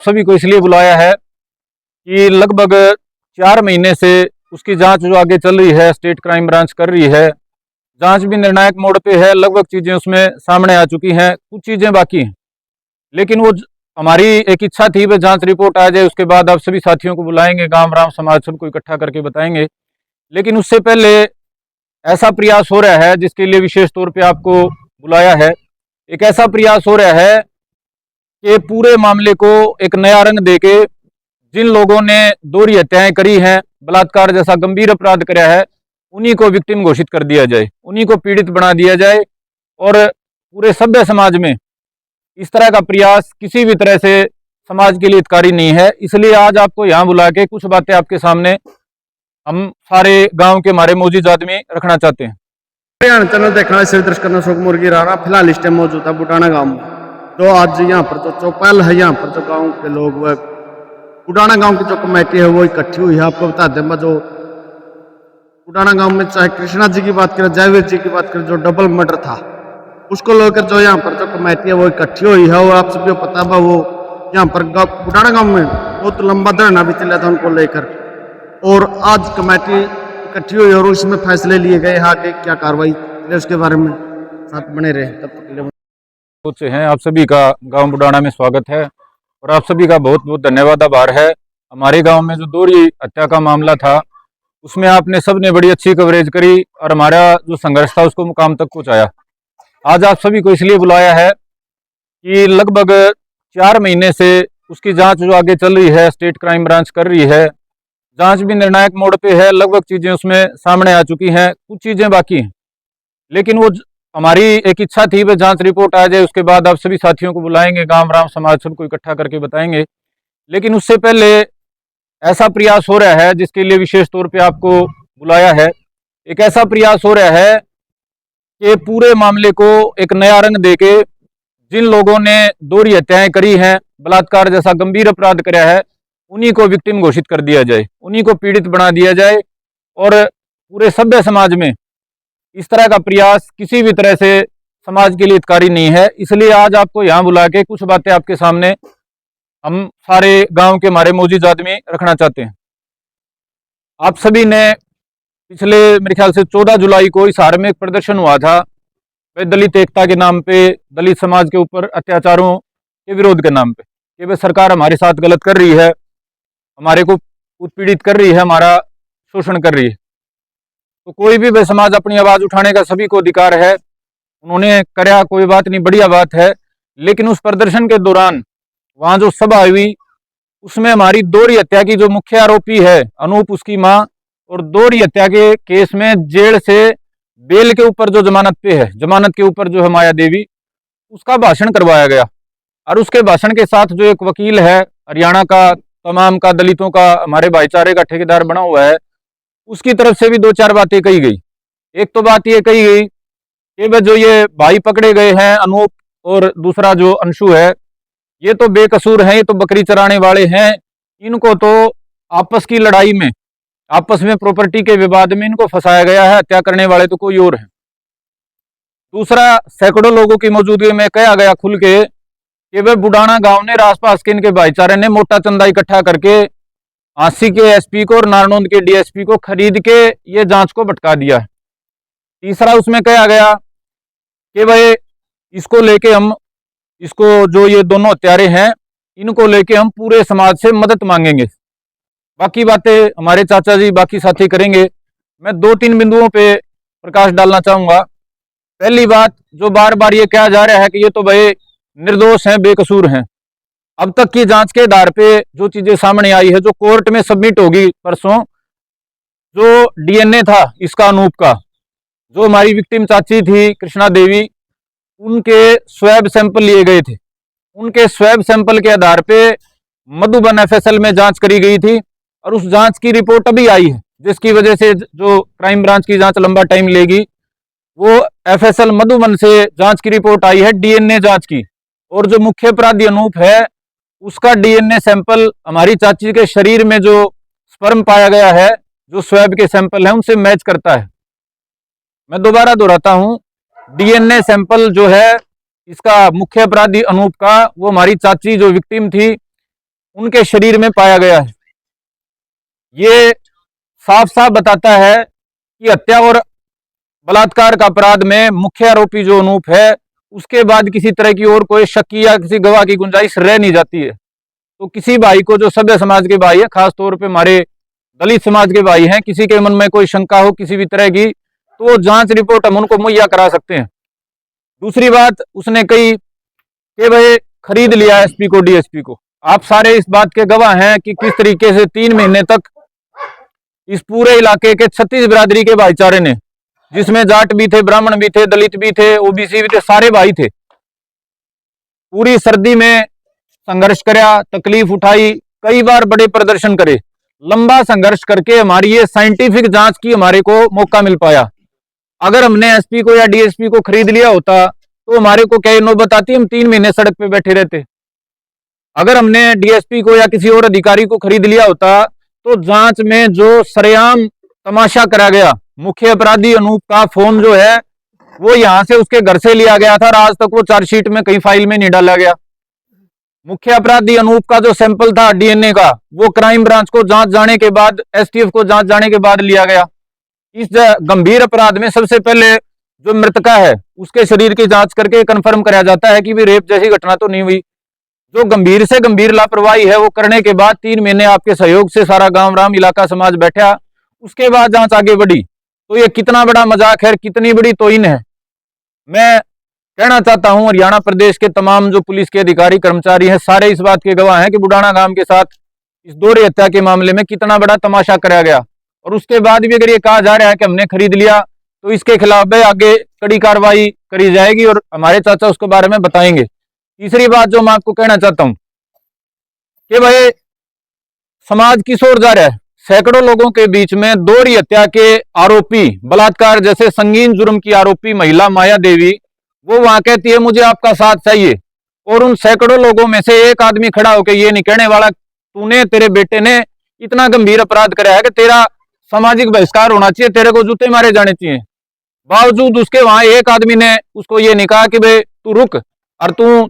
सभी को इसलिए बुलाया है कि लगभग 4 महीने से उसकी जांच जो आगे चल रही है, स्टेट क्राइम ब्रांच कर रही है। जांच भी निर्णायक मोड़ पे है, लगभग चीज़ें उसमें सामने आ चुकी हैं, कुछ चीज़ें बाकी हैं। लेकिन हमारी एक इच्छा थी वह जांच रिपोर्ट आ जाए, उसके बाद आप सभी साथियों को बुलाएंगे, गांव राम समाज सबको इकट्ठा करके बताएंगे। लेकिन उससे पहले ऐसा प्रयास हो रहा है जिसके लिए विशेष तौर पे आपको बुलाया है। एक ऐसा प्रयास हो रहा है कि पूरे मामले को एक नया रंग देके जिन लोगों ने दोहरी हत्याएं करी हैं, बलात्कार जैसा गंभीर अपराध कराया है, उन्हीं को विक्टिम घोषित कर दिया जाए, उन्हीं को पीड़ित बना दिया जाए। और पूरे सभ्य समाज में इस तरह का प्रयास किसी भी तरह से समाज के लिए हितकारी नहीं है। इसलिए आज आपको यहाँ बुला के कुछ बातें आपके सामने हम सारे गांव के हमारे मौजूद आदमी रखना चाहते हैं। हरियाणा चैनल देखना सिर्फ दर्शक करना शौक मुर्गी राणा फिलहाल इस टाइम मौजूद है बुटाना गांव में। तो आज यहाँ पर जो चौपाल है, यहाँ पर जो गांव के लोग वह बुटाना गांव की जो कमेटी है वो इकट्ठी हुई है। आपको बता दें जो बुटाना गांव में चाहे कृष्णा जी की बात करें, जयवीर जी की बात करें, जो डबल मर्डर था उसको लेकर जो यहाँ पर जो कमेटी है वो इकट्ठी हुई है। और आप सभी को पता है वो यहाँ पर बुटाना गाँव में बहुत लंबा धरना भी चला था उनको लेकर, और आज कमेटी इकट्ठी हुई और उसमें फैसले लिए गए आगे क्या कार्रवाई उसके बारे में साथ बने रहे। तब तक के लिए से हैं आप सभी का गांव बुटाना में स्वागत है और आप सभी का बहुत बहुत धन्यवाद, आभार है। हमारे गांव में जो दोहरी हत्या का मामला था उसमें आपने सबने बड़ी अच्छी कवरेज करी और हमारा जो संघर्ष था उसको मुकाम तक पहुंचाया। आज आप सभी को इसलिए बुलाया है कि लगभग 4 महीने से उसकी जांच जो आगे चल रही है, स्टेट क्राइम ब्रांच कर रही है। जांच भी निर्णायक मोड़ पे है, लगभग चीज़ें उसमें सामने आ चुकी हैं, कुछ चीज़ें बाकी हैं। लेकिन हमारी एक इच्छा थी वह जांच रिपोर्ट आ जाए, उसके बाद आप सभी साथियों को बुलाएंगे, गांव राम समाज सबको इकट्ठा करके बताएंगे। लेकिन उससे पहले ऐसा प्रयास हो रहा है जिसके लिए विशेष तौर पे आपको बुलाया है। एक ऐसा प्रयास हो रहा है कि पूरे मामले को एक नया रंग देके जिन लोगों ने दोहरी हत्याएं करी हैं, बलात्कार जैसा गंभीर अपराध कराया है, उन्हीं को विक्टिम घोषित कर दिया जाए, उन्हीं को पीड़ित बना दिया जाए। और पूरे सभ्य समाज में इस तरह का प्रयास किसी भी तरह से समाज के लिए हितकारी नहीं है। इसलिए आज आपको यहाँ बुला के कुछ बातें आपके सामने हम सारे गांव के हमारे मौजूद आदमी रखना चाहते हैं। आप सभी ने पिछले मेरे ख्याल से 14 जुलाई को हिसार में एक प्रदर्शन हुआ था, दलित एकता के नाम पे, दलित समाज के ऊपर अत्याचारों के विरोध के नाम पे, कि वह सरकार हमारे साथ गलत कर रही है, हमारे को उत्पीड़ित कर रही है, हमारा शोषण कर रही है। तो कोई भी वह समाज अपनी आवाज़ उठाने का सभी को अधिकार है। उन्होंने कराया, कोई बात नहीं, बढ़िया बात है। लेकिन उस प्रदर्शन के दौरान वहाँ जो सभा हुई उसमें हमारी दोहरी हत्या की जो मुख्य आरोपी है अनूप, उसकी माँ, और दोहरी हत्या के केस में जेल से बेल के ऊपर जो जमानत पे है, जमानत के ऊपर जो है माया देवी, उसका भाषण करवाया गया। और उसके भाषण के साथ जो एक वकील है हरियाणा का, तमाम का, दलितों का, हमारे भाईचारे का ठेकेदार बना हुआ है, उसकी तरफ से भी 2-4 बातें कही गई। एक तो बात ये कही गई कि वह जो ये भाई पकड़े गए हैं अनूप और दूसरा जो अंशु है, ये तो बेकसूर हैं, ये तो बकरी चराने वाले हैं, इनको तो आपस की लड़ाई में, आपस में प्रॉपर्टी के विवाद में इनको फंसाया गया है, हत्या करने वाले तो कोई और है। दूसरा, सैकड़ों लोगों की मौजूदगी में कहा गया खुल के कि वह बुटाना गांव ने, आसपास के इनके भाईचारे ने मोटा चंदा इकट्ठा करके आंसी के एसपी को और नारनौंद के डीएसपी को खरीद के ये जांच को भटका दिया है। तीसरा, उसमें कहा गया कि भाई इसको लेके हम, इसको जो ये दोनों हत्यारे हैं, इनको लेके हम पूरे समाज से मदद मांगेंगे। बाकी बातें हमारे चाचा जी, बाकी साथी करेंगे। मैं 2-3 बिंदुओं पे प्रकाश डालना चाहूँगा। पहली बात, जो बार बार ये कहा जा रहा है कि ये तो भाई निर्दोष हैं, बेकसूर हैं। अब तक की जांच के आधार पे जो चीज़ें सामने आई है, जो कोर्ट में सबमिट होगी परसों, जो डीएनए था इसका अनूप का, जो हमारी विक्टिम चाची थी कृष्णा देवी, उनके स्वैब सैंपल लिए गए थे। उनके स्वैब सैंपल के आधार पे मधुबन एफएसएल में जांच करी गई थी और उस जांच की रिपोर्ट अभी आई है, जिसकी वजह से जो क्राइम ब्रांच की जांच लंबा टाइम लेगी। वो एफएसएल मधुबन से जांच की रिपोर्ट आई है डीएनए जांच की, और जो मुख्य अपराधी अनूप है उसका डीएनए सैंपल हमारी चाची के शरीर में जो स्पर्म पाया गया है, जो स्वैब के सैंपल है, उनसे मैच करता है। मैं दोबारा दोहराता हूं, डीएनए सैंपल जो है इसका मुख्य अपराधी अनूप का, वो हमारी चाची जो विक्टिम थी उनके शरीर में पाया गया है। ये साफ साफ बताता है कि हत्या और बलात्कार का अपराध में मुख्य आरोपी जो अनूप है, उसके बाद किसी तरह की और कोई शक्की या किसी गवाह की गुंजाइश रह नहीं जाती है। तो किसी भाई को, जो सभ्य समाज के भाई है, खास तौर पे हमारे दलित समाज के भाई हैं, किसी के मन में कोई शंका हो किसी भी तरह की, तो वो जांच रिपोर्ट हम उनको मुहैया करा सकते हैं। दूसरी बात, उसने कही कि भाई खरीद लिया एसपी को, डीएसपी को। आप सारे इस बात के गवाह हैं कि किस तरीके से 3 महीने तक इस पूरे इलाके के 36 बिरादरी के भाईचारे ने, जिसमें जाट भी थे, ब्राह्मण भी थे, दलित भी थे, ओबीसी भी थे, सारे भाई थे, पूरी सर्दी में संघर्ष कराया, तकलीफ उठाई, कई बार बड़े प्रदर्शन करे, लंबा संघर्ष करके हमारी ये साइंटिफिक जांच की हमारे को मौका मिल पाया। अगर हमने एसपी को या डीएसपी को खरीद लिया होता तो हमारे को क्या नौबत आती, हम 3 महीने सड़क पे बैठे रहते। अगर हमने डीएसपी को या किसी और अधिकारी को खरीद लिया होता तो जांच में जो सरेआम तमाशा करा गया, मुख्य अपराधी अनूप का फोन जो है वो यहां से उसके घर से लिया गया था और आज तक वो चार्जशीट में कहीं फाइल में नहीं डाला गया। मुख्य अपराधी अनूप का जो सैंपल था डीएनए का, वो क्राइम ब्रांच को जांच जाने के बाद, एसटीएफ को जांच जाने के बाद लिया गया। इस गंभीर अपराध में सबसे पहले जो मृतका है उसके शरीर की जांच करके कंफर्म कराया जाता है कि भी रेप जैसी घटना तो नहीं हुई। जो गंभीर से गंभीर लापरवाही है वो करने के बाद 3 महीने आपके सहयोग से सारा गांव राम इलाका समाज बैठा, उसके बाद जांच आगे बढ़ी। तो ये कितना बड़ा मजाक है, कितनी बड़ी तोहिन है। मैं कहना चाहता हूं, हरियाणा प्रदेश के तमाम जो पुलिस के अधिकारी कर्मचारी हैं, सारे इस बात के गवाह हैं कि बुडाना गांव के साथ इस दोहरी हत्या के मामले में कितना बड़ा तमाशा कराया गया। और उसके बाद भी अगर ये कहा जा रहा है कि हमने खरीद लिया तो इसके खिलाफ भी आगे कड़ी कार्रवाई करी जाएगी और हमारे चाचा उसके बारे में बताएंगे। तीसरी बात जो मैं आपको कहना चाहता हूं कि भाई समाज किस ओर जा रहा है। सैकड़ों लोगों के बीच में दोहरी हत्या के आरोपी, बलात्कार जैसे संगीन जुर्म की आरोपी महिला माया देवी, वो वहां कहती है मुझे आपका साथ चाहिए, और उन सैकड़ों लोगों में से एक आदमी खड़ा होकर ये नहीं कहने वाला तूने, तेरे बेटे ने इतना गंभीर अपराध कराया है कि तेरा सामाजिक बहिष्कार होना चाहिए, तेरे को जूते मारे जाने चाहिए। बावजूद उसके वहां एक आदमी ने उसको ये नहीं कहा कि भाई तू रुक और तू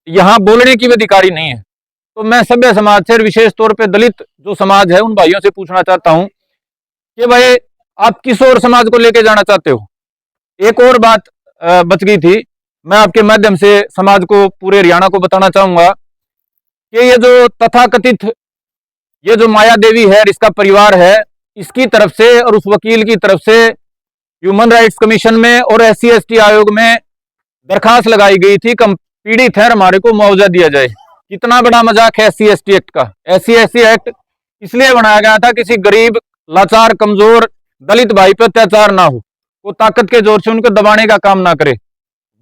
यहां बोलने की भी अधिकारी नहीं है। तो मैं सभ्य समाज से, विशेष तौर पे दलित जो समाज है, उन भाइयों से पूछना चाहता हूं कि भाई आप किस और समाज को लेके जाना चाहते हो। एक और बात बच गई थी, मैं आपके माध्यम से समाज को, पूरे हरियाणा को बताना चाहूंगा कि ये जो तथाकथित ये जो माया देवी है, इसका परिवार है, इसकी तरफ से और उस वकील की तरफ से ह्यूमन राइट्स कमीशन में और SC ST आयोग में दरखास्त लगाई गई थी कि पीड़ित है हमारे को मुआवजा दिया जाए। कितना बड़ा मजाक है SC ST एक्ट का। SC ST एक्ट इसलिए बनाया गया था किसी गरीब, लाचार, कमजोर दलित भाई पर अत्याचार ना हो, वो ताकत के जोर से उनको दबाने का काम ना करे।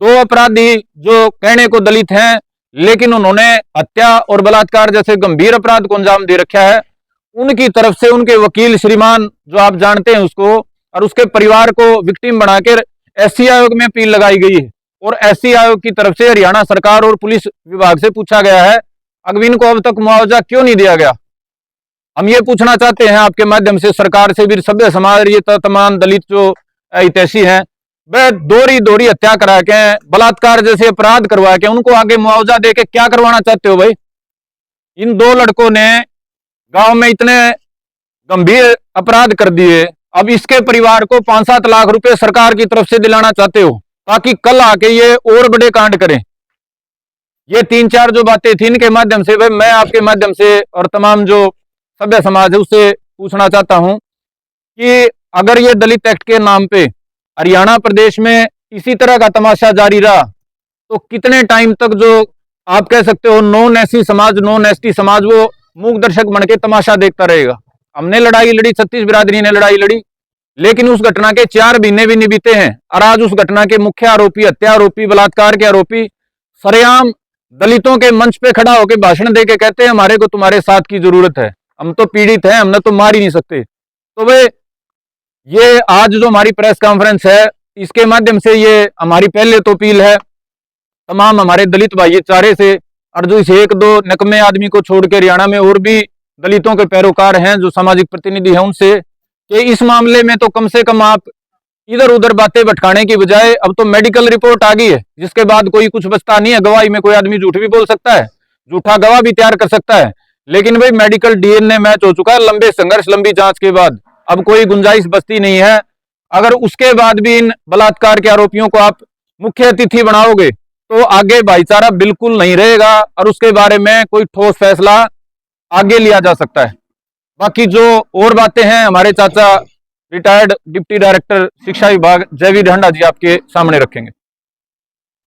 2 अपराधी जो कहने को दलित हैं लेकिन उन्होंने हत्या और बलात्कार जैसे गंभीर अपराध को अंजाम दे रखा है, उनकी तरफ से उनके वकील श्रीमान जो आप जानते हैं उसको, और उसके परिवार को विक्टिम बनाकर SC आयोग में अपील लगाई गई है। और SC आयोग की तरफ से हरियाणा सरकार और पुलिस विभाग से पूछा गया है अगविन को अब तक मुआवजा क्यों नहीं दिया गया। हम ये पूछना चाहते हैं आपके माध्यम से सरकार से भी, सभ्य समाज, ये तमाम दलित जो हितैषी हैं, वह दोहरी हत्या करा के, बलात्कार जैसे अपराध करवा के उनको आगे मुआवजा दे के क्या करवाना चाहते हो भाई। इन 2 लड़कों ने गांव में इतने गंभीर अपराध कर दिए, अब इसके परिवार को 5-7 लाख रुपए सरकार की तरफ से दिलाना चाहते हो ताकि कल आके ये और बड़े कांड करें। ये 3-4 जो बातें थी, इनके माध्यम से भाई मैं आपके माध्यम से और तमाम जो सभ्य समाज है उससे पूछना चाहता हूं कि अगर ये दलित एक्ट के नाम पे हरियाणा प्रदेश में इसी तरह का तमाशा जारी रहा तो कितने टाइम तक जो आप कह सकते हो नॉन SC समाज, नॉन ST समाज, वो मूक दर्शक बन के तमाशा देखता रहेगा। हमने लड़ाई लड़ी, 36 बिरादरी ने लड़ाई लड़ी, लेकिन उस घटना के 4 महीने भी नहीं बीते हैं और आज उस घटना के मुख्य आरोपी, हत्या आरोपी, बलात्कार के आरोपी सरेआम दलितों के मंच पे खड़ा होकर भाषण दे के कहते हैं हमारे को तुम्हारे साथ की जरूरत है, हम तो पीड़ित हैं, हमने तो मार ही नहीं सकते। तो भाई ये आज जो हमारी प्रेस कॉन्फ्रेंस है, इसके माध्यम से ये हमारी पहले तो अपील है तमाम हमारे दलित भाईचारे से, और जो इस 1-2 नकमे आदमी को छोड़ के हरियाणा में और भी दलितों के पैरोकार हैं, जो सामाजिक प्रतिनिधि हैं, उनसे कि इस मामले में तो कम से कम आप इधर उधर बातें भटकाने की बजाय, अब तो मेडिकल रिपोर्ट आ गई है जिसके बाद कोई कुछ बचता नहीं है। गवाही में कोई आदमी झूठ भी बोल सकता है, झूठा गवाह भी तैयार कर सकता है, लेकिन भाई मेडिकल डीएनए मैच हो चुका है लंबे संघर्ष लंबी जांच के बाद, अब कोई गुंजाइश बचती नहीं है। अगर उसके बाद भी इन बलात्कार के आरोपियों को आप मुख्य अतिथि बनाओगे तो आगे भाईचारा बिल्कुल नहीं रहेगा और उसके बारे में कोई ठोस फैसला आगे लिया जा सकता है। बाकी जो और बातें हैं हमारे चाचा रिटायर्ड डिप्टी डायरेक्टर शिक्षा विभाग जयवीर ढंडा जी आपके सामने रखेंगे।